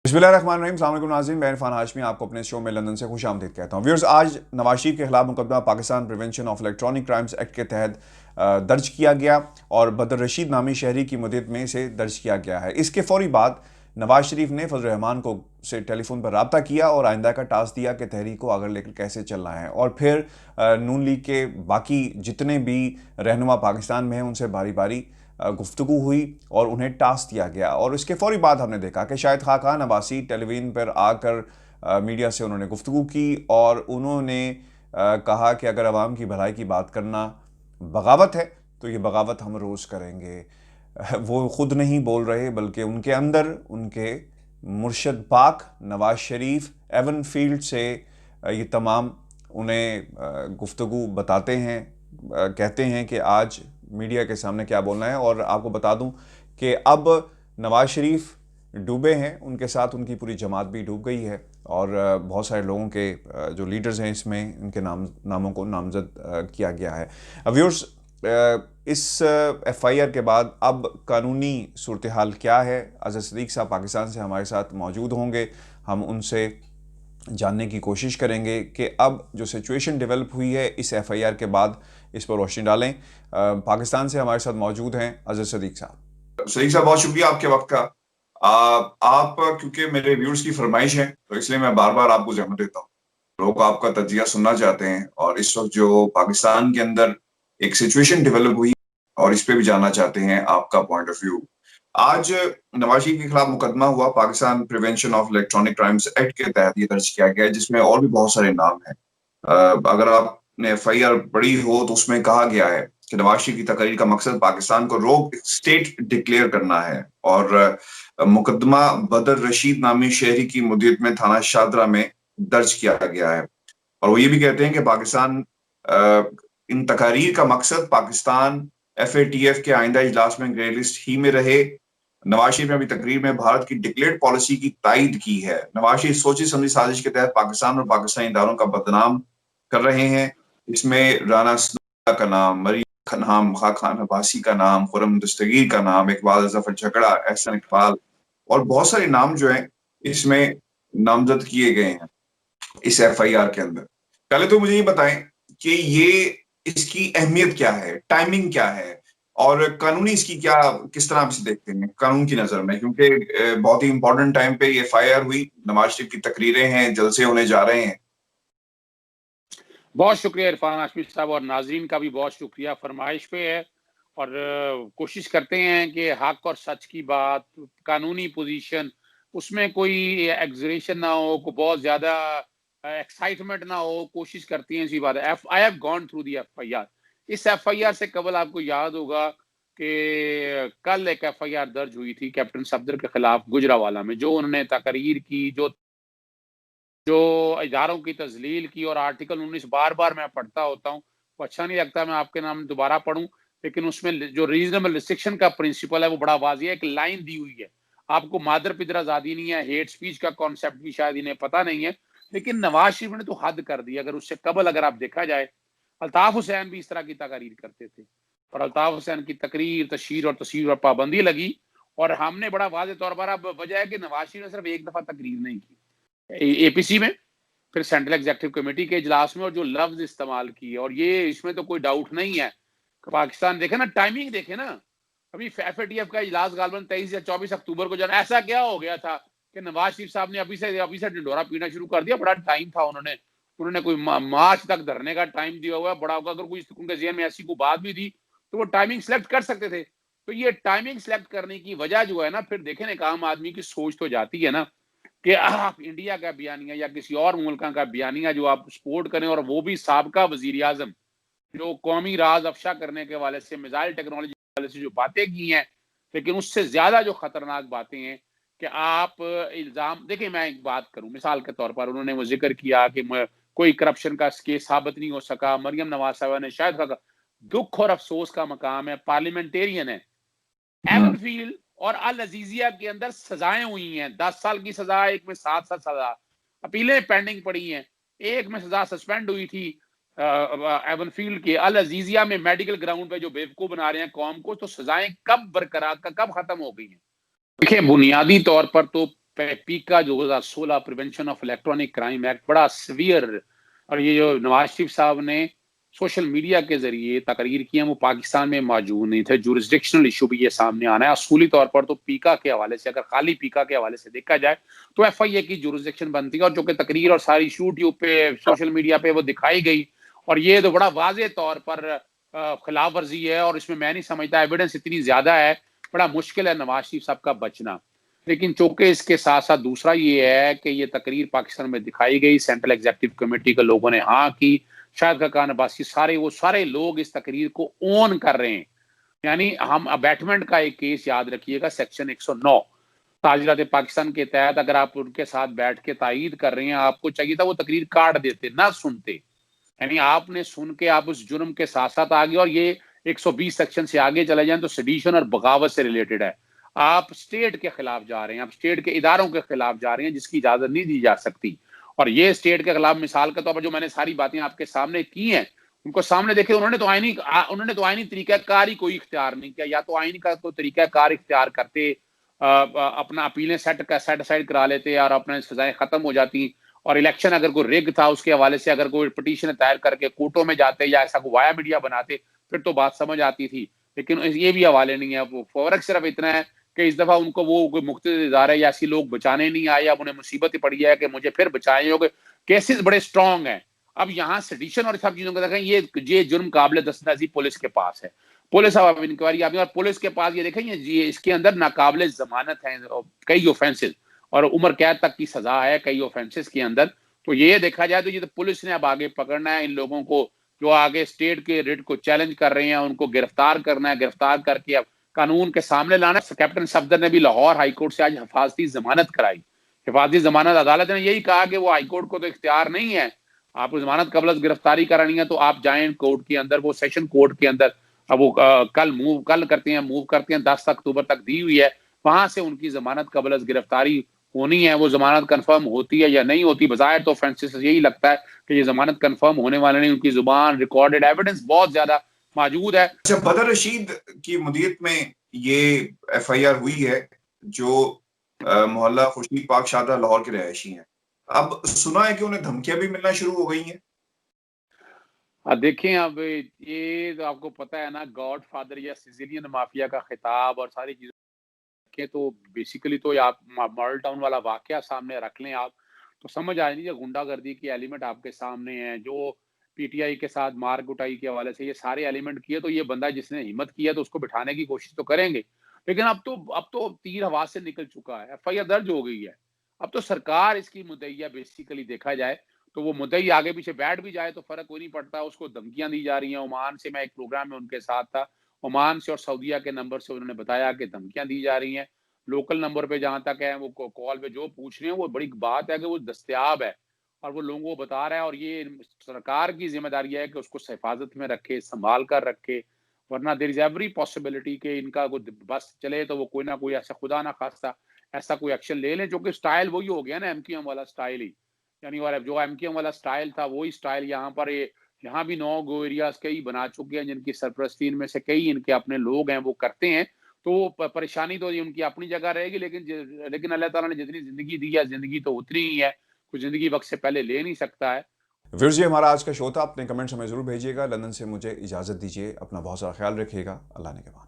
बिस्मिल्लाहिर्रहमानिर्रहीम। अस्सलाम वालेकुम नाज़रीन, मैं इरफान हाशमी आपको अपने शो में लंदन से खुश आमदीद कहता हूँ। व्यूअर्स, आज नवाज शरीफ के खिलाफ मुकदमा Pakistan prevention of electronic crimes act के तहत दर्ज किया गया और बदर रशीद नामी शहरी की मदद में इसे दर्ज किया गया है। इसके फौरी बाद नवाज शरीफ ने फजल रहमान को से टेलीफोन पर रब्ता किया और आइंदा का टास्क दिया कि तहरीक को आगे लेकर कैसे चलना है, और फिर नून लीग के बाकी जितने भी रहनुमा पाकिस्तान में हैं उनसे बारी बारी गुफ्तगू हुई और उन्हें टास्क दिया गया। और इसके फौरी बाद हमने देखा कि शाहिद खाकान अब्बासी टेलीविजन पर आकर मीडिया से उन्होंने गुफ्तगू की और उन्होंने कहा कि अगर आवाम की भलाई की बात करना बगावत है तो ये बगावत हम रोज़ करेंगे। वो ख़ुद नहीं बोल रहे बल्कि उनके अंदर उनके मुर्शद पाक नवाज शरीफ एवन फील्ड से ये तमाम उन्हें गुफ्तगू बताते हैं, कहते हैं कि आज मीडिया के सामने क्या बोलना है। और आपको बता दूं कि अब नवाज शरीफ डूबे हैं, उनके साथ उनकी पूरी जमात भी डूब गई है और बहुत सारे लोगों के जो लीडर्स हैं इसमें इनके नामों को नामजद किया गया है। व्यूअर्स, इस एफआईआर के बाद अब कानूनी सूरत हाल क्या है? अज़हर सिद्दीक़ साहब पाकिस्तान से हमारे साथ मौजूद होंगे, हम उनसे जानने की कोशिश करेंगे कि अब जो सिचुएशन डेवलप हुई है इस एफआईआर के बाद, इस पर रोशनी डालें। पाकिस्तान से हमारे साथ मौजूद हैं अज़हर सिद्दीक़ साहब। सही साहब, बहुत शुक्रिया आपके वक्त का। आप क्योंकि मेरे व्यूअर्स की फरमाइश है तो इसलिए मैं बार बार आपको जहमत देता हूँ। लोग आपका तजिया सुनना चाहते हैं और इस वक्त जो पाकिस्तान के अंदर एक सिचुएशन डेवलप हुई और इस पे भी जानना चाहते हैं आपका पॉइंट ऑफ व्यू। आज नवाज शरीफ के खिलाफ मुकदमा हुआ Pakistan prevention of electronic crimes act के तहत ये दर्ज किया गया है, जिसमें और भी बहुत सारे नाम हैं। अगर आपने एफआईआर पढ़ी हो तो उसमें कहा गया है कि नवाज शरीफ की तकरीर का मकसद पाकिस्तान को रोग स्टेट डिक्लेयर करना है और मुकदमा बदर रशीद नामी शहरी की मुद्दत में थाना शादरा में दर्ज किया गया है। और वो ये भी कहते हैं कि पाकिस्तान इन तकारीर का मकसद पाकिस्तान एफएटीएफ के आइंदा इजलास में ग्रे लिस्ट ही में रहे। नवाज शरीफ ने अभी तकरीर में भारत की डिक्लेयर्ड पॉलिसी की तायद की है। नवाज शरीफ सोची समझी साजिश के तहत पाकिस्तान और पाकिस्तानी इदारों का बदनाम कर रहे हैं। इसमें राना सनाउल्लाह का नाम, मरियम का नाम, खाकान अब्बासी का नाम, खुर्रम दस्तगीर का नाम, इकबाल जफर झगड़ा, एहसन इकबाल और बहुत सारे नाम जो हैं इसमें नामजद किए गए हैं इस एफआईआर के अंदर। पहले तो मुझे ये बताएं कि ये इसकी अहमियत क्या है, टाइमिंग क्या है और कानूनी इसकी क्या, किस तरह आप इसे देखते हैं कानून की नजर में, क्योंकि बहुत ही इंपॉर्टेंट टाइम पे ये एफआईआर हुई। नवाज शरीफ की तकरीरें हैं, जलसे होने जा रहे हैं। बहुत शुक्रिया इरफान हाशमी साहब, और नाजरीन का भी बहुत शुक्रिया, फरमाइश पे है। और कोशिश करते हैं कि हक और सच की बात, कानूनी पोजीशन, उसमें कोई एग्जरेशन ना हो, को बहुत ज्यादा एक्साइटमेंट ना हो, कोशिश करती हैं। इसी बात है, I have gone through the FIR. इस एफआईआर से कबल आपको याद होगा कि कल एक एफआईआर दर्ज हुई थी कैप्टन सफदर के खिलाफ गुजरावाला में, जो उन्होंने तकरीर की, जो इदारों की तजलील की। और आर्टिकल 19 बार बार मैं पढ़ता होता हूँ, वो अच्छा नहीं लगता मैं आपके नाम दोबारा पढ़ूं, लेकिन उसमें जो रीजनेबल रिस्ट्रिक्शन का प्रिंसिपल है वो बड़ा वाज़िह है। एक लाइन दी हुई है, आपको मादर पिदर आज़ादी नहीं है, हेट स्पीच का कॉन्सेप्ट भी शायद इन्हें पता नहीं है, लेकिन नवाज शरीफ ने तो हद कर दी। अगर उससे कबल अगर आप देखा जाए, अल्ताफ हुसैन भी इस तरह की तकरीर करते थे, और अल्ताफ हुसैन की तकरीर, तशहीर और तशहीर पर पाबंदी लगी। और हमने बड़ा वाज़ेह तौर पर, अब वजह है कि नवाज शरीफ ने सिर्फ एक दफा तकरीर नहीं की एपीसी में, फिर सेंट्रल एग्जीक्यूटिव कमेटी के इजलास में, और जो लफ्ज इस्तेमाल किए, और ये इसमें तो कोई डाउट नहीं है। पाकिस्तान देखे ना, टाइमिंग देखे ना, अभी एफएटीएफ का इजलास गालबन 23 या 24 अक्टूबर को जाना। ऐसा क्या हो गया था कि नवाज शरीफ साहब ने अभी से ढिंडोरा पीना शुरू कर दिया? बड़ा टाइम था, उन्होंने उन्होंने कोई मार्च तक धरने का टाइम दिया हुआ है बड़ा होगा। अगर कोई उनके जेहन में ऐसी कोई बात भी थी तो वो टाइमिंग सेलेक्ट कर सकते थे। तो ये टाइमिंग सेलेक्ट करने की वजह जो है ना, फिर देखें एक आम आदमी की सोच तो जाती है ना कि आप इंडिया का बयानिया या किसी और मुल्क का बयानिया जो आप सपोर्ट करें, और वो भी साबका वजीर आजम जो कौमी राज अफशा करने के वाले से, मिसाइल टेक्नोलॉजी के वाले से जो बातें की हैं, लेकिन उससे ज्यादा जो खतरनाक बातें हैं कि आप इल्जाम देखें। मैं एक बात करूं, मिसाल के तौर पर उन्होंने वो जिक्र किया कि कोई करप्शन का केस साबित नहीं हो सका। मरियम नवाज साहब ने शायद कहा, दुख और अफसोस का मकाम है, पार्लियामेंटेरियन है। एवनफील्ड और अल अजीजिया के अंदर सजाएं हुई हैं, 10 साल की सजा, एक में 7 साल सजा, अपीलें पेंडिंग पड़ी हैं। एक में सजा सस्पेंड हुई थी एवनफील्ड के, अल अजीजिया में मेडिकल ग्राउंड पे जो बेवकूफ बना रहे हैं कौम को, तो सजाएं कब बरकरार, कब खत्म हो गई हैं? देखिए, बुनियादी तौर पर तो पीका 2016 prevention of electronic crime act बड़ा सीवियर, और ये जो नवाज शरीफ साहब ने सोशल मीडिया के जरिए तकरीर की है वो पाकिस्तान में मौजूद नहीं थे। जुरिस्डिक्शनल इशू भी ये सामने आना है। असूली तौर पर तो पीका के हवाले से, अगर खाली पीका के हवाले से देखा जाए तो एफआईए की जुरिस्डिक्शन बनती है, और जो कि तकरीर और सारी यूट्यूब पे सोशल मीडिया पे वो दिखाई गई, और ये तो बड़ा वाजे तौर पर खिलाफ वर्जी है, और इसमें मैं नहीं समझता एविडेंस इतनी ज्यादा है, बड़ा मुश्किल है नवाज शरीफ साहब का बचना। लेकिन चूंकि इसके साथ साथ दूसरा ये है कि ये तकरीर पाकिस्तान में दिखाई गई, सेंट्रल एग्जीक्यूटिव कमेटी के लोगों ने हाँ की, शाहिद खान अब्बासी, वो सारे लोग इस तकरीर को ओन कर रहे हैं। यानी हम अबैटमेंट का एक केस याद रखिएगा, सेक्शन 109 ताजिरात पाकिस्तान के तहत अगर आप उनके साथ बैठ के तायीद कर रहे हैं, आपको चाहिए था वो तकरीर काट देते, ना सुनते। यानी आपने सुन के आप उस जुर्म के साथ साथ आगे, और ये 120 सेक्शन से आगे चले जाएं तो सेडिशन और बगावत से रिलेटेड है। आप स्टेट के खिलाफ जा रहे हैं, आप स्टेट के इदारों के खिलाफ जा रहे हैं जिसकी इजाजत नहीं दी जा सकती। और ये स्टेट के खिलाफ मिसाल के तौर पर जो मैंने सारी बातें आपके सामने की हैं, उनको सामने देखे, उन्होंने तो आईनी तरीकाकार ही कोई इख्तियार नहीं किया। या तो आईनी का कोई तरीकाकार इख्तियार करते, अपना अपीलें सेट असाइड करा लेते और अपने सजाएं खत्म हो जाती, और इलेक्शन अगर कोई रिग था उसके हवाले से अगर कोई पिटीशन दायर करके कोर्टों में जाते या ऐसा कोई वाया मीडिया बनाते, फिर तो बात समझ आती थी। लेकिन ये भी हवाले नहीं है। वो फर्क सिर्फ इतना है कि इस दफा उनको वो कोई मुख्तलिफ इदारे या ऐसी लोग बचाने नहीं आए, अब उन्हें मुसीबत ही पड़ी है कि मुझे फिर बचाए, हो गए केसेस बड़े स्ट्रांग हैं। अब यहाँ सेडिशन और सब चीजों को देखें, ये जुर्म काबिल दस्तनाजी पुलिस के पास है, पुलिस अब इंक्वायरी आपकी, और पुलिस के पास ये देखें ये इसके अंदर नाकाबिल जमानत है कई ऑफेंसेस, और उम्र कैद तक की सजा है कई ऑफेंसेस के अंदर। तो ये देखा जाए तो ये तो पुलिस ने अब आगे पकड़ना है इन लोगों को जो आगे स्टेट के रिट को चैलेंज कर रहे हैं, उनको गिरफ्तार करना है, गिरफ्तार करके अब कानून के सामने लाना। कैप्टन सफदर ने भी लाहौर हाईकोर्ट से आज हिफाजती जमानत कराई। हिफाजती जमानत अदालत ने यही कहा कि वो हाईकोर्ट को तो इख्तियार नहीं है, आपको जमानत कबल गिरफ्तारी करानी है तो आप जाएं कोर्ट के अंदर, वो सेशन कोर्ट के अंदर। अब वो कल करते हैं 10 अक्टूबर तक दी हुई है, वहां से उनकी जमानत कबल गिरफ्तारी होनी है। वो जमानत कंफर्म होती है या नहीं होती, बजाय तो फ्रांसिस यही लगता है कि ये जमानत कंफर्म होने वाले नहीं। उनकी जुबान, रिकॉर्डेड एविडेंस बहुत ज्यादा मौजूद है। अच्छा, बदर रशीद की मुदीयत में ये एफआईआर हुई है, जो मोहल्ला खुर्शीद पाक शादा लाहौर के रहायशी हैं। अब सुना है कि उन्हें धमकियां भी मिलना शुरू हो गई हैं। देखें, अब ये तो आपको पता है ना, गॉड फादर या सिजिलियन माफिया का खिताब और सारी चीजें के, तो बेसिकली तो आप मॉडल टाउन वाला वाकया सामने रख लें आप, तो समझ आ जाएगी गुंडागर्दी के एलिमेंट आपके सामने हैं। जो पीटीआई के साथ मार कुटाई के हवाले से ये सारे एलिमेंट किए, तो ये बंदा जिसने हिम्मत किया तो उसको बिठाने की कोशिश तो करेंगे। लेकिन अब तो तीर हवा से निकल चुका है, एफआईआर दर्ज हो गई है। अब तो सरकार इसकी मुद्दईया, बेसिकली देखा जाए तो वो मुद्दई आगे पीछे बैठ भी जाए तो फर्क कोई नहीं पड़ता, उसको धमकियां दी जा रही हैं। ओमान से मैं एक प्रोग्राम में उनके साथ था, ओमान से और सऊदीया के नंबर से उन्होंने बताया कि धमकियां दी जा रही हैं। लोकल नंबर पे जहां तक है वो कॉल पे जो पूछ रहे हैं, वो बड़ी बात है कि वो दस्तयाब है और वो लोगों को बता रहा है, और ये सरकार की जिम्मेदारी है कि उसको हिफाजत में रखे, संभाल कर रखे, वरना देयर इज एवरी पॉसिबिलिटी कि इनका कोई बस चले तो वो कोई ना कोई ऐसा, खुदा ना खास्ता, ऐसा कोई एक्शन ले लें। जो कि स्टाइल वही हो गया ना, एमक्यूएम वाला स्टाइल ही, यानी और जो एमक्यूएम वाला स्टाइल था वही स्टाइल यहाँ पर, यहाँ भी 9 गो एरियाज कई बना चुके हैं जिनकी सरपरस्ती इनमें से कई इनके अपने लोग हैं वो करते हैं। तो परेशानी तो उनकी अपनी जगह रहेगी, लेकिन अल्लाह ताला ने जितनी जिंदगी दी है, जिंदगी तो उतनी ही है, कुछ जिंदगी वक्त से पहले ले नहीं सकता है। व्यूअर्स, ये हमारा आज का शो था। अपने कमेंट्स हमें जरूर भेजिएगा। लंदन से मुझे इजाजत दीजिए, अपना बहुत सारा ख्याल रखिएगा। अल्लाह ने के बाद।